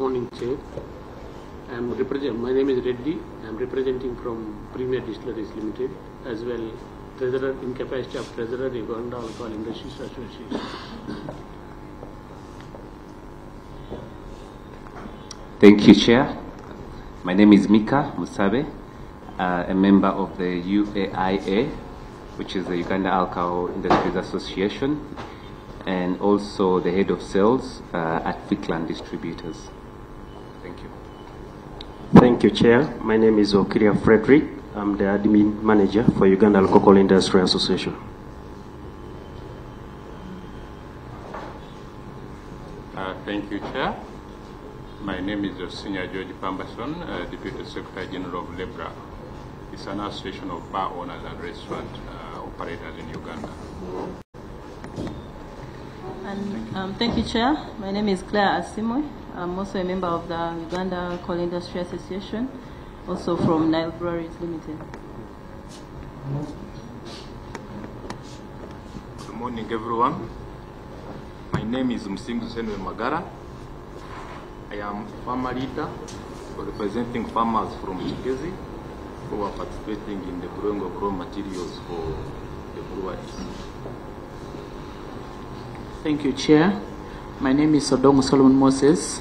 Morning, Chair. My name is Reddy. I am representing from Premier Distilleries Limited, as well Treasurer in capacity of Treasurer, Uganda Alcohol Industries Association. Thank you, Chair. My name is Mika Musabe, a member of the UAIA, which is the Uganda Alcohol Industries Association, and also the head of sales at Fickland Distributors. Thank you. Thank you, Chair. My name is Okiria Frederick. I'm the admin manager for Uganda Alcohol Industry Association. Thank you, Chair. My name is Senior George Pambason, Deputy Secretary General of LEBRA. It's an association of bar owners and restaurant operators in Uganda. And thank you, Chair. My name is Claire Asimoy. I'm also a member of the Uganda Alcohol Industry Association, also from Nile Breweries Limited. Good morning, everyone. My name is Msingu Senwe Magara. I am farmer leader representing farmers from Chigezi who are participating in the brewing of raw materials for the breweries. Thank you, Chair. My name is Odongo Solomon Moses,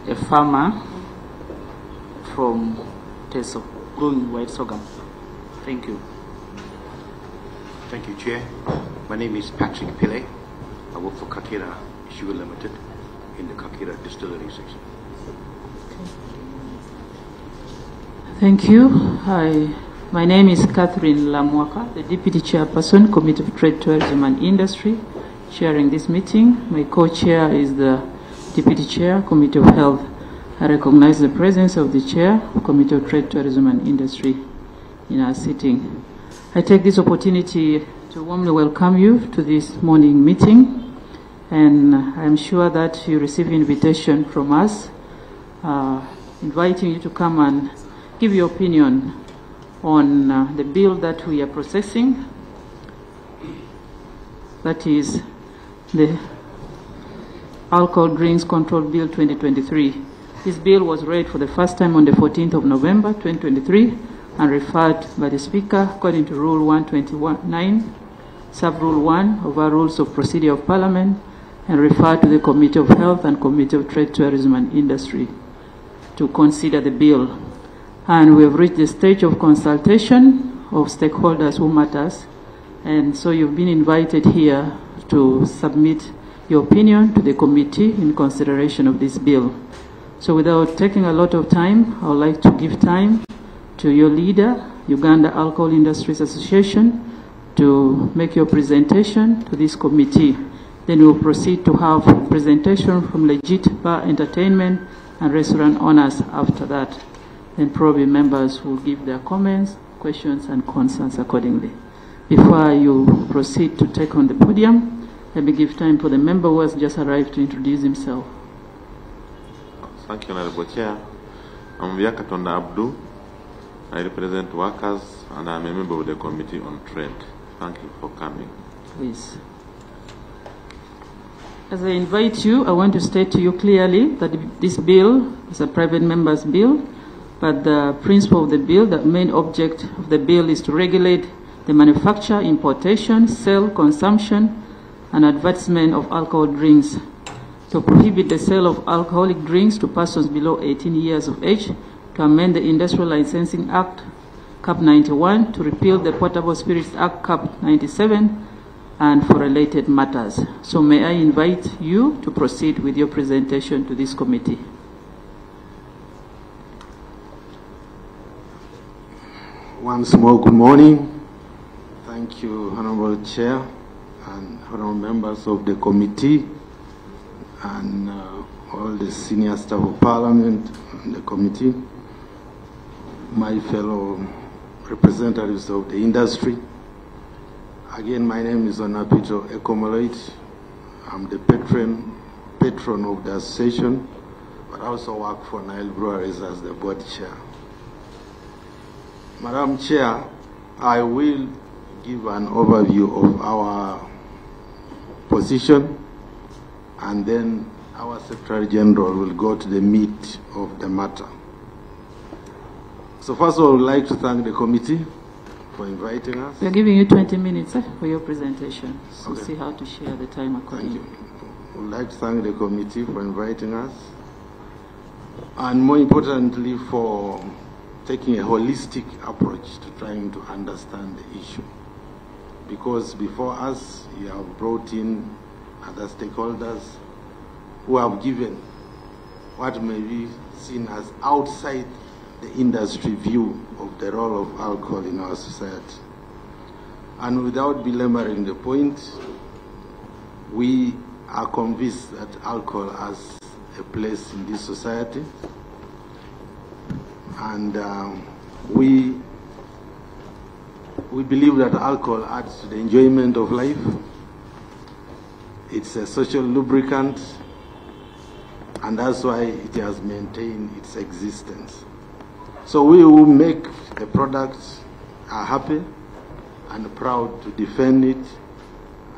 a farmer from Teso, growing white sorghum. Thank you. Thank you, Chair. My name is Patrick Pillay. I work for Kakira Sugar Limited in the Kakira Distillery section. Thank you. Hi. My name is Catherine Lamwaka, the Deputy Chairperson, Committee of Trade, Tourism and Industry, chairing this meeting. My co-chair is the Deputy Chair, Committee of Health. I recognize the presence of the Chair, Committee of Trade, Tourism and Industry in our sitting. I take this opportunity to warmly welcome you to this morning meeting, and I'm sure that you receive an invitation from us inviting you to come and give your opinion on the bill that we are processing, that is the Alcohol Drinks Control Bill 2023. This bill was read for the first time on the 14th of November 2023 and referred by the Speaker according to Rule 129, Sub-Rule 1 of our Rules of Procedure of Parliament, and referred to the Committee of Health and Committee of Trade, Tourism and Industry to consider the bill. And we have reached the stage of consultation of stakeholders who matters, and so you've been invited here to submit your opinion to the committee in consideration of this bill. So without taking a lot of time, I would like to give time to your leader, Uganda Alcohol Industries Association, to make your presentation to this committee. Then we'll proceed to have a presentation from legit bar entertainment and restaurant owners after that. Then probably members will give their comments, questions, and concerns accordingly. Before you proceed to take on the podium, let me give time for the member who has just arrived to introduce himself. Thank you, Honorable Chair. I'm Vyakatonda Abdu. I represent workers and I'm a member of the Committee on Trade. Thank you for coming. Please. As I invite you, I want to state to you clearly that this bill is a private member's bill, but the principle of the bill, the main object of the bill is to regulate the manufacture, importation, sale, consumption, and advertisement of alcohol drinks, to prohibit the sale of alcoholic drinks to persons below 18 years of age, to amend the Industrial Licensing Act, Cap 91, to repeal the Portable Spirits Act, Cap 97, and for related matters. So may I invite you to proceed with your presentation to this committee. Once more, good morning. Thank you, Honorable Chair and honorable members of the committee and all the senior staff of Parliament and the committee, my fellow representatives of the industry. Again, my name is Onapito Ekomoloit. I'm the patron of the association, but I also work for Nile Breweries as the board chair. Madam Chair, I will give an overview of our position, and then our Secretary General will go to the meat of the matter. So first of all, I would like to thank the committee for inviting us. We are giving you 20 minutes for your presentation, so Okay. see how to share the time accordingly. Thank you. I would like to thank the committee for inviting us, and more importantly for taking a holistic approach to trying to understand the issue. Because before us, you have brought in other stakeholders who have given what may be seen as outside the industry view of the role of alcohol in our society. And without belaboring the point, we are convinced that alcohol has a place in this society, and we believe that alcohol adds to the enjoyment of life. It's a social lubricant, and that's why it has maintained its existence. So we who make the products are happy and proud to defend it,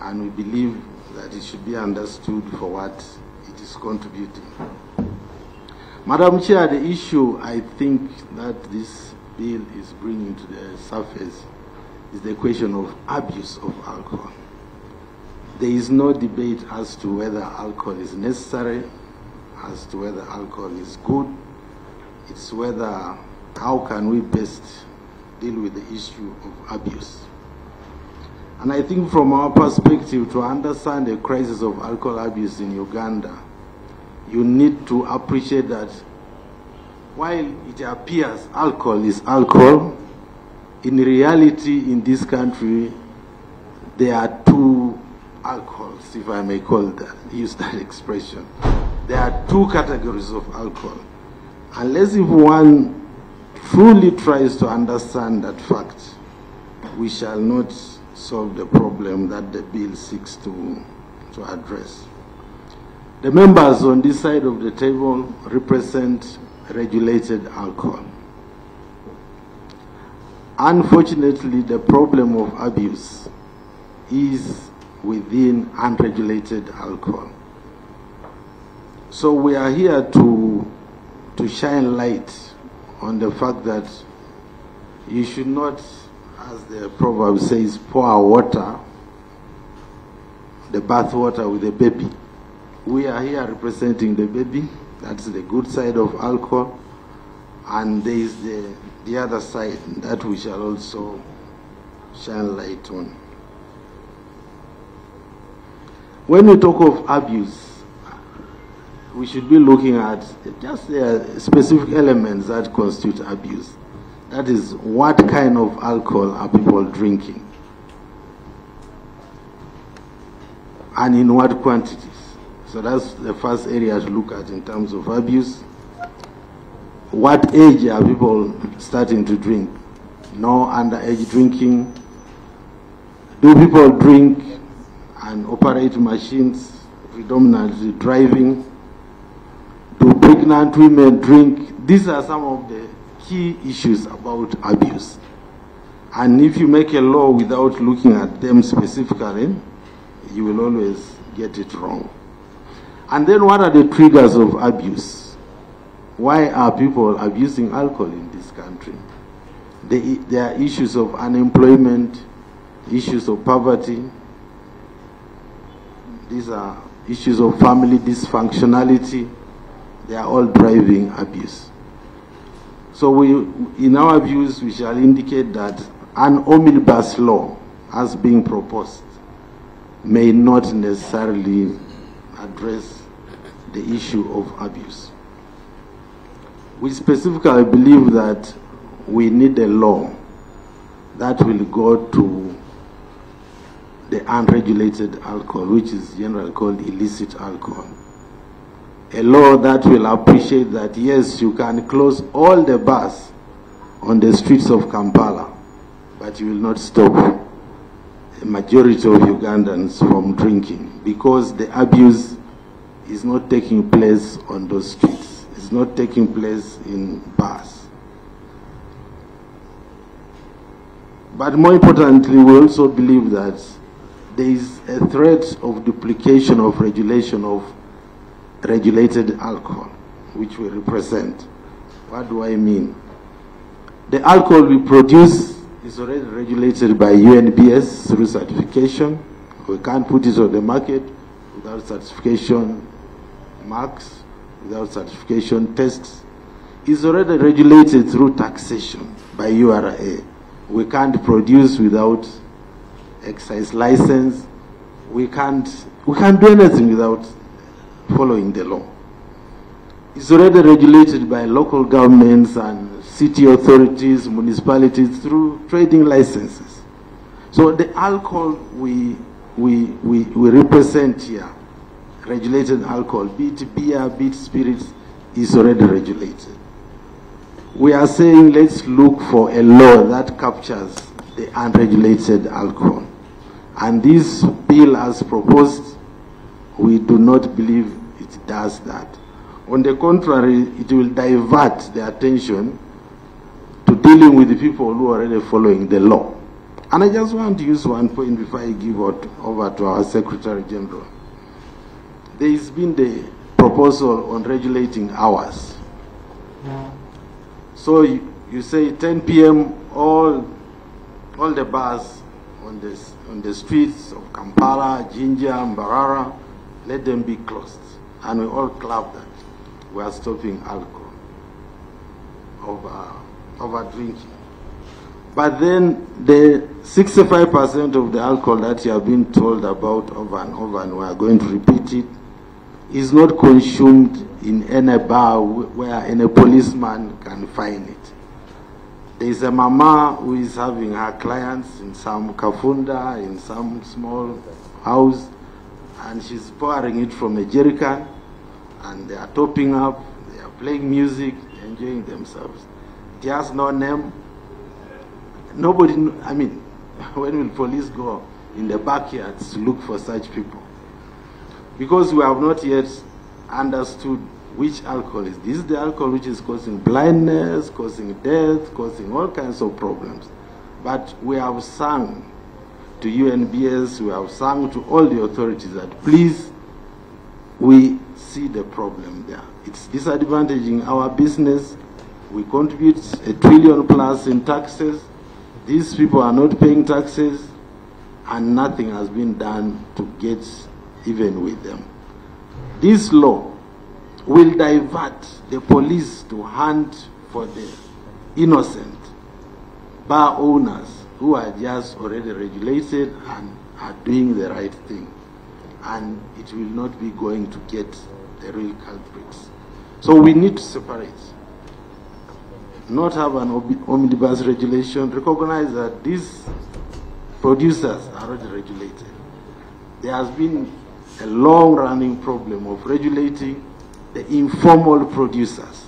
and we believe that it should be understood for what it is contributing. Madam Chair, the issue I think that this bill is bringing to the surface is the question of abuse of alcohol. There is no debate as to whether alcohol is necessary, as to whether alcohol is good. It's whether, how can we best deal with the issue of abuse. And I think from our perspective, to understand the crisis of alcohol abuse in Uganda, you need to appreciate that while it appears alcohol is alcohol, in reality in this country there are two alcohols, if I may use that expression. There are two categories of alcohol. Unless if one truly tries to understand that fact, we shall not solve the problem that the bill seeks to address. The members on this side of the table represent regulated alcohol. Unfortunately, the problem of abuse is within unregulated alcohol. So we are here to shine light on the fact that you should not, as the proverb says, pour water, the bath water with the baby. We are here representing the baby. That's the good side of alcohol. And there is the other side that we shall also shine light on. When we talk of abuse, we should be looking at just the specific elements that constitute abuse. That is, what kind of alcohol are people drinking? And in what quantities? So that's the first area to look at in terms of abuse. What age are people starting to drink? No underage drinking. Do people drink and operate machines, predominantly driving? Do pregnant women drink? These are some of the key issues about abuse. And if you make a law without looking at them specifically, you will always get it wrong. And then what are the triggers of abuse? Why are people abusing alcohol in this country? There are issues of unemployment, issues of poverty. These are issues of family dysfunctionality. They are all driving abuse. So in our views, we shall indicate that an omnibus law as being proposed may not necessarily address the issue of abuse. We specifically believe that we need a law that will go to the unregulated alcohol, which is generally called illicit alcohol. A law that will appreciate that, yes, you can close all the bars on the streets of Kampala, but you will not stop a majority of Ugandans from drinking, because the abuse is not taking place on those streets. It's not taking place in bars. But more importantly, we also believe that there is a threat of duplication of regulation of regulated alcohol, which we represent. What do I mean? The alcohol we produce is already regulated by UNBS through certification. We can't put it on the market without certification marks, without certification tests. It's already regulated through taxation by URA. We can't produce without excise license. We can't do anything without following the law. It's already regulated by local governments and city authorities, municipalities through trading licenses. So the alcohol we represent here, regulated alcohol, be it beer, be it spirits, is already regulated. We are saying let's look for a law that captures the unregulated alcohol. And this bill as proposed, we do not believe it does that. On the contrary, it will divert the attention to dealing with the people who are already following the law. And I just want to use one point before I give over to our Secretary General. There has been the proposal on regulating hours. So you say 10 p.m. all the bars on the streets of Kampala, Jinja, Mbarara, let them be closed. And we all clap that we are stopping alcohol, over drinking. But then the 65% of the alcohol that you have been told about over and we are going to repeat it, is not consumed in any bar where any policeman can find it. There is a mama who is having her clients in some kafunda, in some small house, and she's pouring it from a jerrycan, and they are topping up, they are playing music, enjoying themselves. It has no name. Nobody, I mean, when will police go in the backyards to look for such people? Because we have not yet understood which alcohol is. This is the alcohol which is causing blindness, causing death, causing all kinds of problems. But we have sung to UNBS, we have sung to all the authorities that please, we see the problem there. It's disadvantaging our business. We contribute $1 trillion plus in taxes. These people are not paying taxes, and nothing has been done to get even with them. This law will divert the police to hunt for the innocent bar owners who are just already regulated and are doing the right thing. And it will not be going to get the real culprits. So we need to separate. Not have an omnibus regulation. Recognize that these producers are already regulated. There has been a long-running problem of regulating the informal producers.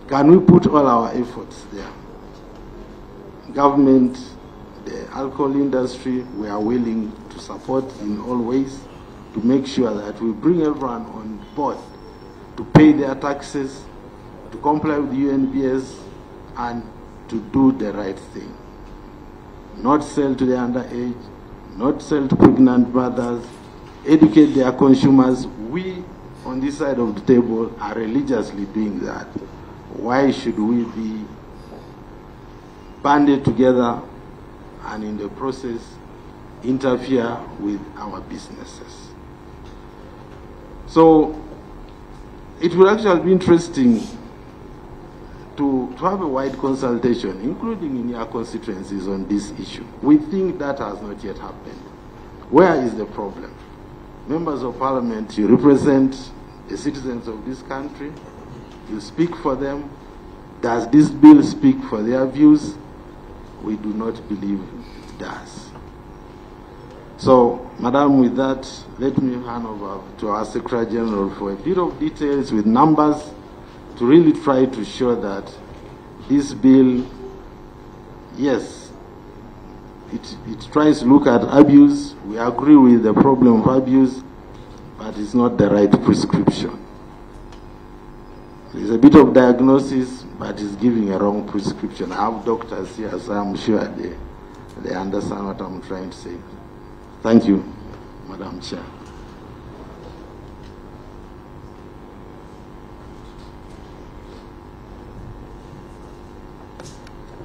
Can we put all our efforts there? Government, the alcohol industry, we are willing to support in all ways to make sure that we bring everyone on board to pay their taxes, to comply with the UNBS, and to do the right thing. Not sell to the underage, not sell to pregnant mothers, educate their consumers. We, on this side of the table, are religiously doing that. Why should we be banded together and in the process interfere with our businesses? So it will actually be interesting to have a wide consultation, including in your constituencies, on this issue. We think that has not yet happened. Where is the problem? Members of Parliament, you represent the citizens of this country. You speak for them. Does this bill speak for their views? We do not believe it does. So, Madam, with that, let me hand over to our Secretary General for a bit of details with numbers to really try to show that this bill, yes, it tries to look at abuse. We agree with the problem of abuse, but it's not the right prescription. There's a bit of diagnosis, but it's giving a wrong prescription. I have doctors here, so I'm sure they understand what I'm trying to say. Thank you, Madam Chair.